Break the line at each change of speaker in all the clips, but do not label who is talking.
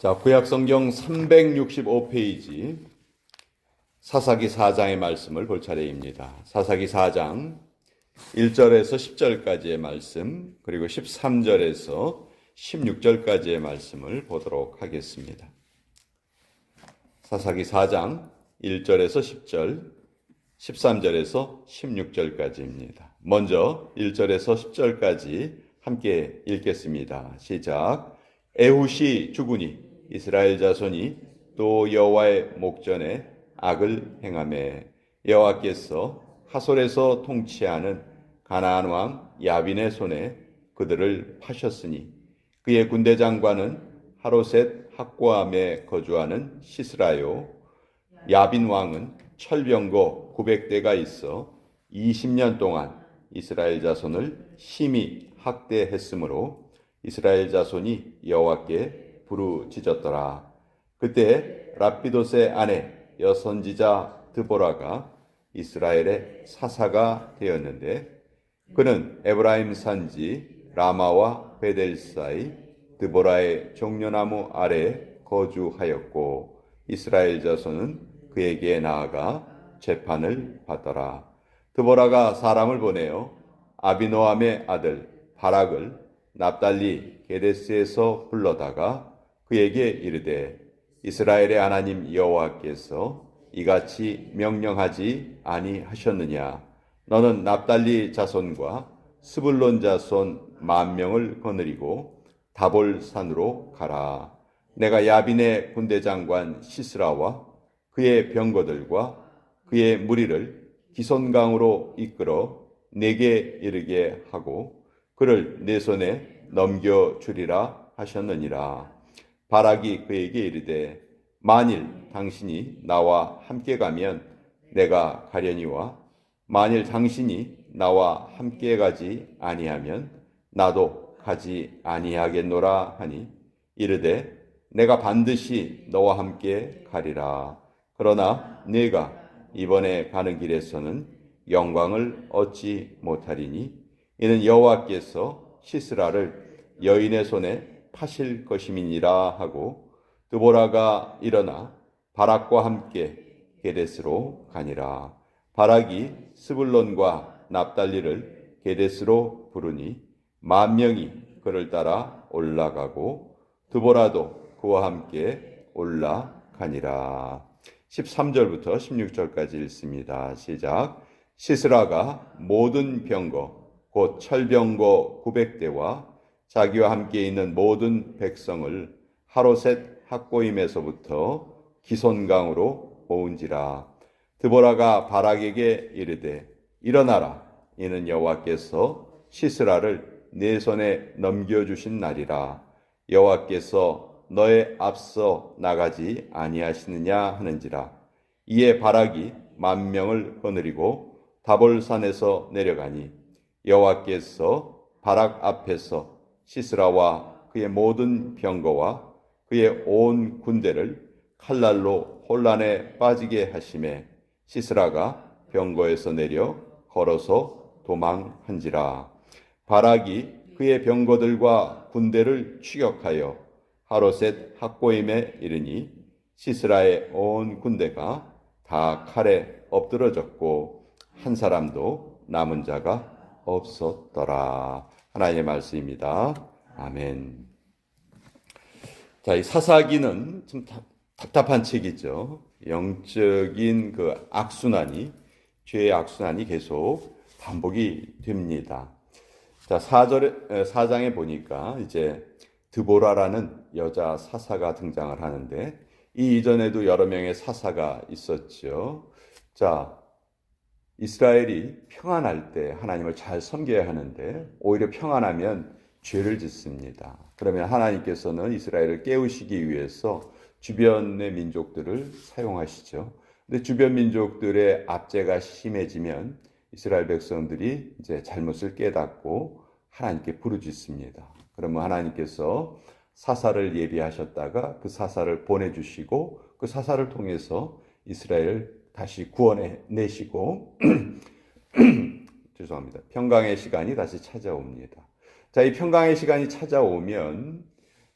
자, 구약성경 365페이지 사사기 4장의 말씀을 볼 차례입니다. 사사기 4장 1절에서 10절까지의 말씀, 그리고 13절에서 16절까지의 말씀을 보도록 하겠습니다. 사사기 4장 1절에서 10절, 13절에서 16절까지입니다. 먼저 1절에서 10절까지 함께 읽겠습니다. 시작. 에훗이 죽으니 이스라엘 자손이 또 여호와의 목전에 악을 행하매 여호와께서 하솔에서 통치하는 가나안 왕 야빈의 손에 그들을 파셨으니 그의 군대 장관은 하로셋 학고함에 거주하는 시스라요. 야빈 왕은 철병거 900대가 있어 20년 동안 이스라엘 자손을 심히 학대했으므로 이스라엘 자손이 여호와께 부르짖었더라. 그때 랍비돗의 아내 여선지자 드보라가 이스라엘의 사사가 되었는데 그는 에브라임 산지 라마와 베델 사이 드보라의 종려나무 아래에 거주하였고 이스라엘 자손은 그에게 나아가 재판을 받더라. 드보라가 사람을 보내어 아비노함의 아들 바락을 납달리 게데스에서 불러다가 그에게 이르되 이스라엘의 하나님 여호와께서 이같이 명령하지 아니하셨느냐. 너는 납달리 자손과 스불론 자손 10,000명을 거느리고 다볼산으로 가라. 내가 야빈의 군대 장관 시스라와 그의 병거들과 그의 무리를 기손강으로 이끌어 내게 이르게 하고 그를 내 손에 넘겨주리라 하셨느니라. 바락이 그에게 이르되 만일 당신이 나와 함께 가면 내가 가려니와 만일 당신이 나와 함께 가지 아니하면 나도 가지 아니하겠노라 하니 이르되 내가 반드시 너와 함께 가리라. 그러나 네가 이번에 가는 길에서는 영광을 얻지 못하리니 이는 여호와께서 시스라를 여인의 손에 파실 것임이니라 하고 드보라가 일어나 바락과 함께 게데스로 가니라. 바락이 스불론과 납달리를 게데스로 부르니 10,000명이 그를 따라 올라가고 드보라도 그와 함께 올라가니라. 13절부터 16절까지 읽습니다. 시작. 시스라가 모든 병거 곧 철병거 900대와 자기와 함께 있는 모든 백성을 하로셋 학고임에서부터 기손강으로 모은지라. 드보라가 바락에게 이르되 일어나라. 이는 여호와께서 시스라를 내 손에 넘겨주신 날이라. 여호와께서 너의 앞서 나가지 아니하시느냐 하는지라. 이에 바락이 10,000명을 거느리고 다볼산에서 내려가니 여호와께서 바락 앞에서 시스라와 그의 모든 병거와 그의 온 군대를 칼날로 혼란에 빠지게 하심에 시스라가 병거에서 내려 걸어서 도망한지라. 바락이 그의 병거들과 군대를 추격하여 하로셋 학고임에 이르니 시스라의 온 군대가 다 칼에 엎드러졌고 한 사람도 남은 자가 없었더라. 하나님의 말씀입니다. 아멘. 자, 이 사사기는 좀 답답한 책이죠. 영적인 그 악순환이, 죄의 악순환이 계속 반복이 됩니다. 자, 4장에 보니까 이제 드보라라는 여자 사사가 등장을 하는데 이 이전에도 여러 명의 사사가 있었죠. 자, 이스라엘이 평안할 때 하나님을 잘 섬겨야 하는데 오히려 평안하면 죄를 짓습니다. 그러면 하나님께서는 이스라엘을 깨우시기 위해서 주변의 민족들을 사용하시죠. 근데 주변 민족들의 압제가 심해지면 이스라엘 백성들이 이제 잘못을 깨닫고 하나님께 부르짖습니다. 그러면 하나님께서 사사를 예비하셨다가 그 사사를 보내주시고 그 사사를 통해서 이스라엘을 다시 구원해 내시고 죄송합니다. 평강의 시간이 다시 찾아옵니다. 자, 이 평강의 시간이 찾아오면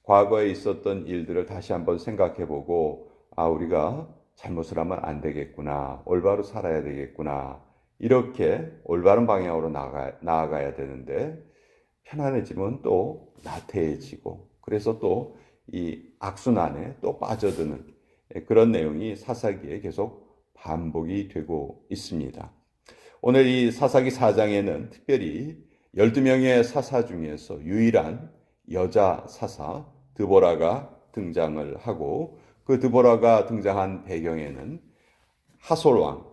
과거에 있었던 일들을 다시 한번 생각해보고 우리가 잘못을 하면 안 되겠구나, 올바로 살아야 되겠구나, 이렇게 올바른 방향으로 나아가야 되는데 편안해지면 또 나태해지고, 그래서 또 이 악순환에 또 빠져드는 그런 내용이 사사기에 계속 반복이 되고 있습니다. 오늘 이 사사기 4장에는 특별히 12명의 사사 중에서 유일한 여자 사사 드보라가 등장을 하고, 그 드보라가 등장한 배경에는 하솔 왕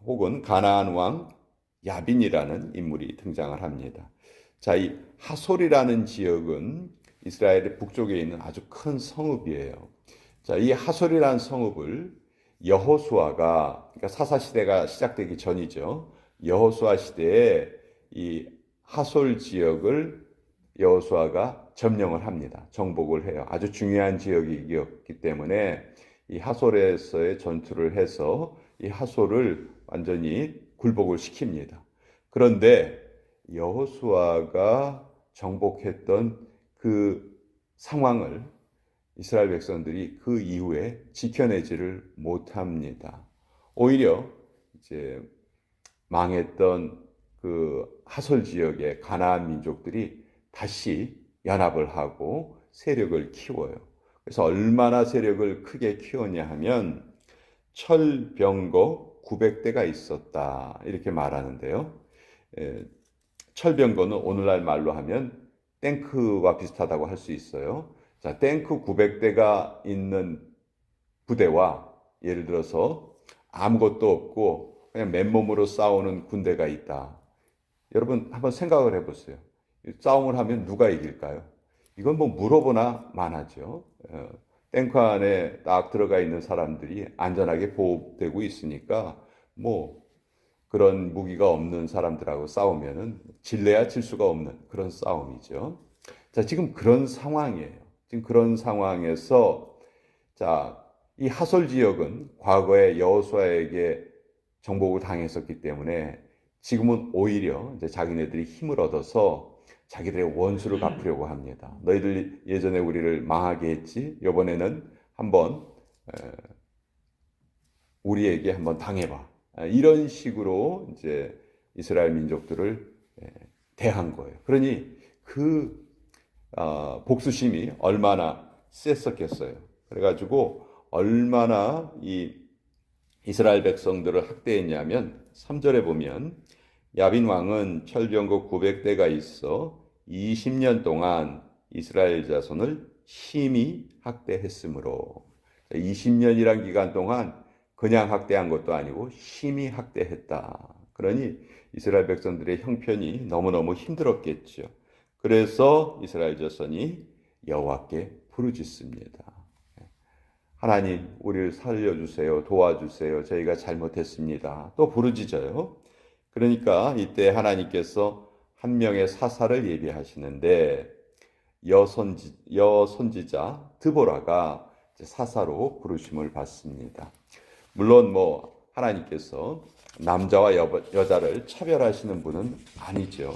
혹은 가나안 왕 야빈이라는 인물이 등장을 합니다. 자, 이 하솔이라는 지역은 이스라엘의 북쪽에 있는 아주 큰 성읍이에요. 자, 이 하솔이라는 성읍을 여호수아가, 그러니까 사사 시대가 시작되기 전이죠. 여호수아 시대에 이 하솔 지역을 여호수아가 점령을 합니다. 정복을 해요. 아주 중요한 지역이었기 때문에 이 하솔에서의 전투를 해서 이 하솔을 완전히 굴복을 시킵니다. 그런데 여호수아가 정복했던 그 상황을 이스라엘 백성들이 그 이후에 지켜내지를 못합니다. 오히려 이제 망했던 그 하솔 지역의 가나안 민족들이 다시 연합을 하고 세력을 키워요. 그래서 얼마나 세력을 크게 키웠냐 하면 철병거 900대가 있었다, 이렇게 말하는데요. 철병거는 오늘날 말로 하면 탱크와 비슷하다고 할 수 있어요. 자, 탱크 900대가 있는 부대와 예를 들어서 아무것도 없고 그냥 맨몸으로 싸우는 군대가 있다. 여러분 한번 생각을 해보세요. 싸움을 하면 누가 이길까요? 이건 뭐 물어보나 마나죠. 탱크 안에 딱 들어가 있는 사람들이 안전하게 보호되고 있으니까 뭐 그런 무기가 없는 사람들하고 싸우면은 질래야 질 수가 없는 그런 싸움이죠. 자, 지금 그런 상황이에요. 지금 그런 상황에서 자, 이 하솔 지역은 과거에 여호수아에게 정복을 당했었기 때문에 지금은 오히려 이제 자기네들이 힘을 얻어서 자기들의 원수를 갚으려고 합니다. 너희들 예전에 우리를 망하게 했지, 이번에는 한번 우리에게 한번 당해봐. 이런 식으로 이제 이스라엘 민족들을 대한 거예요. 그러니 그 복수심이 얼마나 셌었겠어요. 그래가지고 얼마나 이 이스라엘 백성들을 학대했냐면 3절에 보면 야빈 왕은 철병거 900대가 있어 20년 동안 이스라엘 자손을 심히 학대했으므로, 20년이란 기간 동안 그냥 학대한 것도 아니고 심히 학대했다. 그러니 이스라엘 백성들의 형편이 너무너무 힘들었겠죠. 그래서 이스라엘 자손이 여호와께 부르짖습니다. 하나님, 우리를 살려주세요. 도와주세요. 저희가 잘못했습니다. 또 부르짖어요. 그러니까 이때 하나님께서 한 명의 사사를 예비하시는데 여선지자 드보라가 사사로 부르심을 받습니다. 물론 뭐 하나님께서 남자와 여자를 차별하시는 분은 아니죠.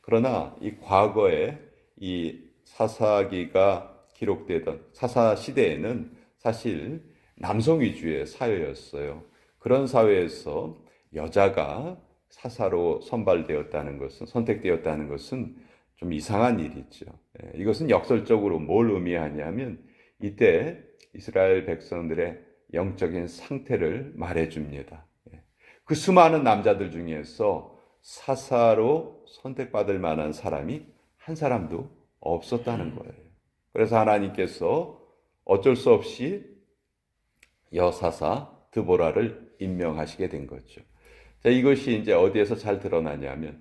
그러나 이 과거에 이 사사기가 기록되던 사사 시대에는 사실 남성 위주의 사회였어요. 그런 사회에서 여자가 사사로 선발되었다는 것은, 선택되었다는 것은 좀 이상한 일이죠. 이것은 역설적으로 뭘 의미하냐면 이때 이스라엘 백성들의 영적인 상태를 말해줍니다. 그 수많은 남자들 중에서 사사로 선택받을 만한 사람이 한 사람도 없었다는 거예요. 그래서 하나님께서 어쩔 수 없이 여사사 드보라를 임명하시게 된 거죠. 자, 이것이 이제 어디에서 잘 드러나냐면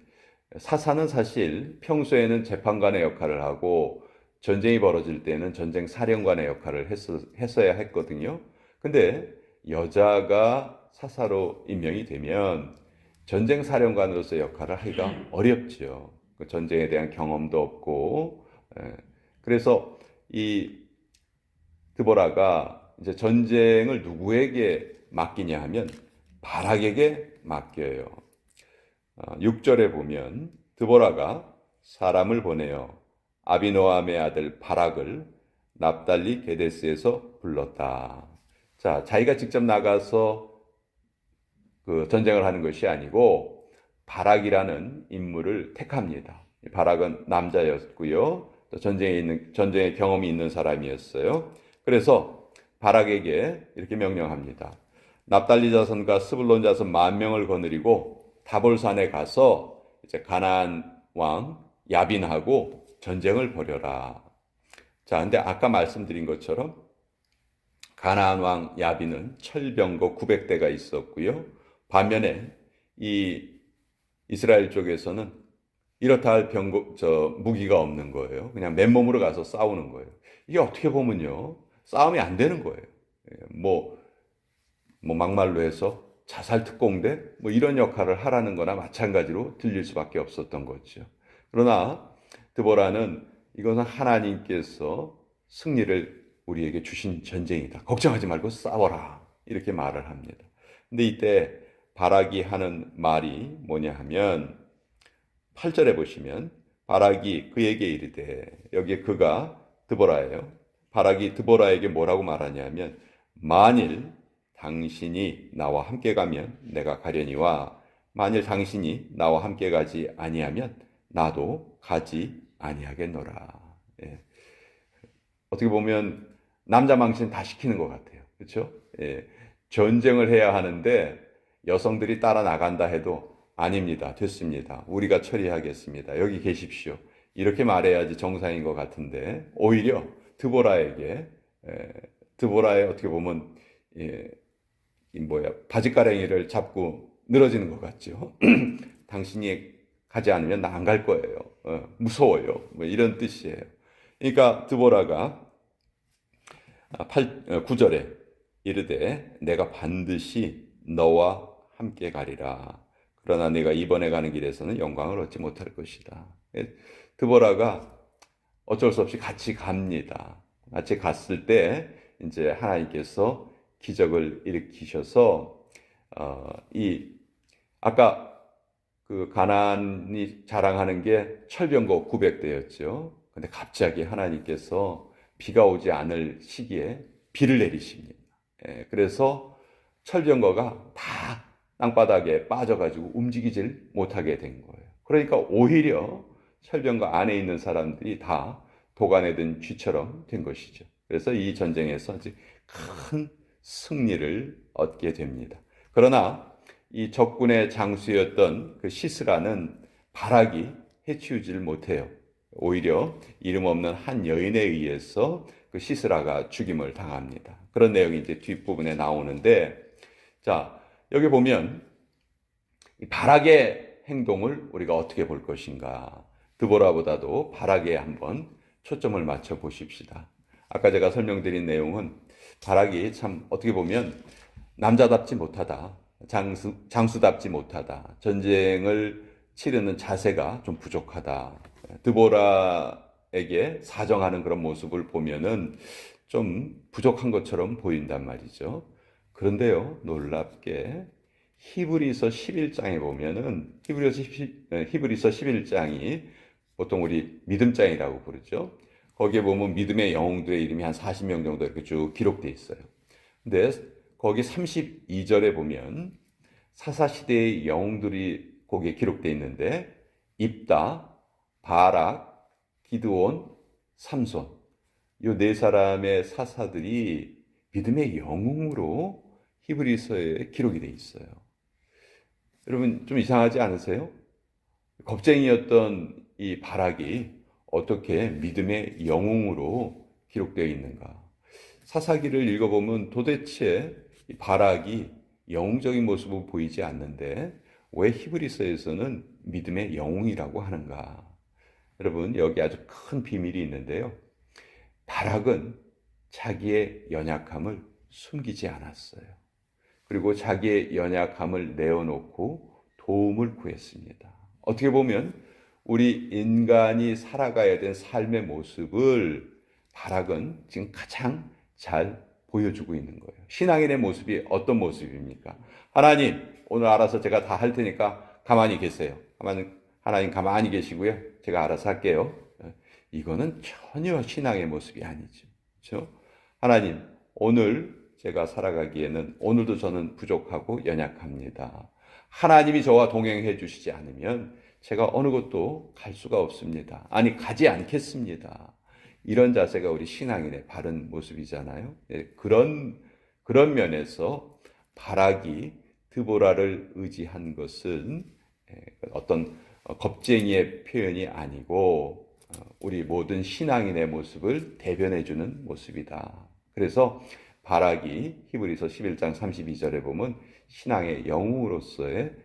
사사는 사실 평소에는 재판관의 역할을 하고 전쟁이 벌어질 때는 전쟁 사령관의 역할을 했어야 했거든요. 근데 여자가 사사로 임명이 되면 전쟁 사령관으로서의 역할을 하기가 어렵죠. 전쟁에 대한 경험도 없고, 그래서 이 드보라가 이제 전쟁을 누구에게 맡기냐 하면 바락에게 맡겨요. 6절에 보면 드보라가 사람을 보내어 아비노함의 아들 바락을 납달리 게데스에서 불렀다. 자, 자기가 직접 나가서 그 전쟁을 하는 것이 아니고 바락이라는 인물을 택합니다. 바락은 남자였고요. 또 전쟁의 경험이 있는 사람이었어요. 그래서 바락에게 이렇게 명령합니다. 납달리 자손과 스불론 자손 10,000명을 거느리고 다볼산에 가서 이제 가나안 왕 야빈하고 전쟁을 벌여라. 자, 근데 아까 말씀드린 것처럼 가나안 왕 야빈은 철병거 900대가 있었고요. 반면에 이 이스라엘 쪽에서는 이렇다 할 무기가 없는 거예요. 그냥 맨몸으로 가서 싸우는 거예요. 이게 어떻게 보면요, 싸움이 안 되는 거예요. 막말로 해서 자살 특공대 이런 역할을 하라는 거나 마찬가지로 들릴 수밖에 없었던 거죠. 그러나 드보라는 이것은 하나님께서 승리를 우리에게 주신 전쟁이다. 걱정하지 말고 싸워라. 이렇게 말을 합니다. 근데 이때 바락이 하는 말이 뭐냐 하면 8절에 보시면 바락이 그에게 이르되, 여기에 그가 드보라예요. 바락이 드보라에게 뭐라고 말하냐면, 만일 당신이 나와 함께 가면 내가 가려니와 만일 당신이 나와 함께 가지 아니하면 나도 가지 아니하겠노라. 예. 어떻게 보면 남자 망신 다 시키는 것 같아요. 그렇죠? 예. 전쟁을 해야 하는데 여성들이 따라 나간다 해도 아닙니다. 됐습니다. 우리가 처리하겠습니다. 여기 계십시오. 이렇게 말해야지 정상인 것 같은데 오히려 드보라의 어떻게 보면 바짓가랭이를 잡고 늘어지는 것 같죠. 당신이 가지 않으면 나 안 갈 거예요. 무서워요. 이런 뜻이에요. 그러니까 드보라가 9절에 이르되 내가 반드시 너와 함께 가리라. 그러나 내가 이번에 가는 길에서는 영광을 얻지 못할 것이다. 드보라가 어쩔 수 없이 같이 갑니다. 같이 갔을 때 이제 하나님께서 기적을 일으키셔서 아까 그 가나안이 자랑하는 게 철병거 900대였죠. 근데 갑자기 하나님께서 비가 오지 않을 시기에 비를 내리십니다. 그래서 철병거가 다 땅바닥에 빠져가지고 움직이질 못하게 된 거예요. 그러니까 오히려 철병거 안에 있는 사람들이 다 도간에 든 쥐처럼 된 것이죠. 그래서 이 전쟁에서 큰 승리를 얻게 됩니다. 그러나 이 적군의 장수였던 그 시스라는 바락이 해치우지를 못해요. 오히려 이름 없는 한 여인에 의해서 그 시스라가 죽임을 당합니다. 그런 내용이 이제 뒷부분에 나오는데, 자, 여기 보면 이 바락의 행동을 우리가 어떻게 볼 것인가? 드보라보다도 바락에 한번 초점을 맞춰 보십시다. 아까 제가 설명드린 내용은 바락이 참 어떻게 보면 남자답지 못하다, 장수답지 못하다, 전쟁을 치르는 자세가 좀 부족하다, 드보라에게 사정하는 그런 모습을 보면은 좀 부족한 것처럼 보인단 말이죠. 그런데요, 놀랍게 히브리서 11장에 보면은 히브리서 11장이 보통 우리 믿음장이라고 부르죠. 거기에 보면 믿음의 영웅들의 이름이 한 40명 정도 이렇게 쭉 기록되어 있어요. 근데 거기 32절에 보면 사사시대의 영웅들이 거기에 기록되어 있는데 입다, 바락, 기드온, 삼손, 이 네 사람의 사사들이 믿음의 영웅으로 히브리서에 기록이 되어 있어요. 여러분 좀 이상하지 않으세요? 겁쟁이였던 이 바락이 어떻게 믿음의 영웅으로 기록되어 있는가? 사사기를 읽어보면 도대체 이 바락이 영웅적인 모습을 보이지 않는데 왜 히브리서에서는 믿음의 영웅이라고 하는가? 여러분 여기 아주 큰 비밀이 있는데요. 바락은 자기의 연약함을 숨기지 않았어요. 그리고 자기의 연약함을 내어놓고 도움을 구했습니다. 어떻게 보면 우리 인간이 살아가야 된 삶의 모습을 바락은 지금 가장 잘 보여주고 있는 거예요. 신앙인의 모습이 어떤 모습입니까? 하나님, 오늘 알아서 제가 다 할 테니까 가만히 계세요. 하나님 가만히 계시고요. 제가 알아서 할게요. 이거는 전혀 신앙의 모습이 아니죠. 그렇죠? 하나님, 오늘 제가 살아가기에는 오늘도 저는 부족하고 연약합니다. 하나님이 저와 동행해 주시지 않으면 제가 어느 곳도 갈 수가 없습니다. 아니, 가지 않겠습니다. 이런 자세가 우리 신앙인의 바른 모습이잖아요. 그런 면에서 바락이 드보라를 의지한 것은 어떤 겁쟁이의 표현이 아니고 우리 모든 신앙인의 모습을 대변해주는 모습이다. 그래서 바락이 히브리서 11장 32절에 보면 신앙의 영웅으로서의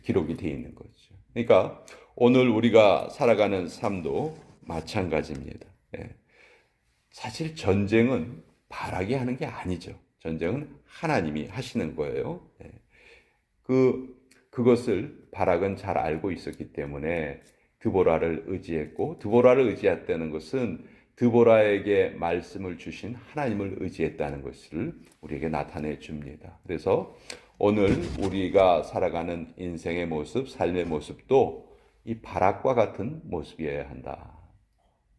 기록이 되어 있는 거죠. 그러니까 오늘 우리가 살아가는 삶도 마찬가지입니다. 사실 전쟁은 바락이 하는 게 아니죠. 전쟁은 하나님이 하시는 거예요. 그것을 바락은 잘 알고 있었기 때문에 드보라를 의지했고, 드보라를 의지했다는 것은 드보라에게 말씀을 주신 하나님을 의지했다는 것을 우리에게 나타내 줍니다. 그래서 오늘 우리가 살아가는 인생의 모습, 삶의 모습도 이 바락과 같은 모습이어야 한다.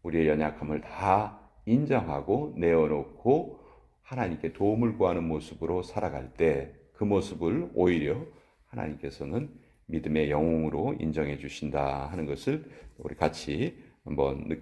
우리의 연약함을 다 인정하고 내어놓고 하나님께 도움을 구하는 모습으로 살아갈 때 그 모습을 오히려 하나님께서는 믿음의 영웅으로 인정해 주신다 하는 것을 우리 같이 한번 느끼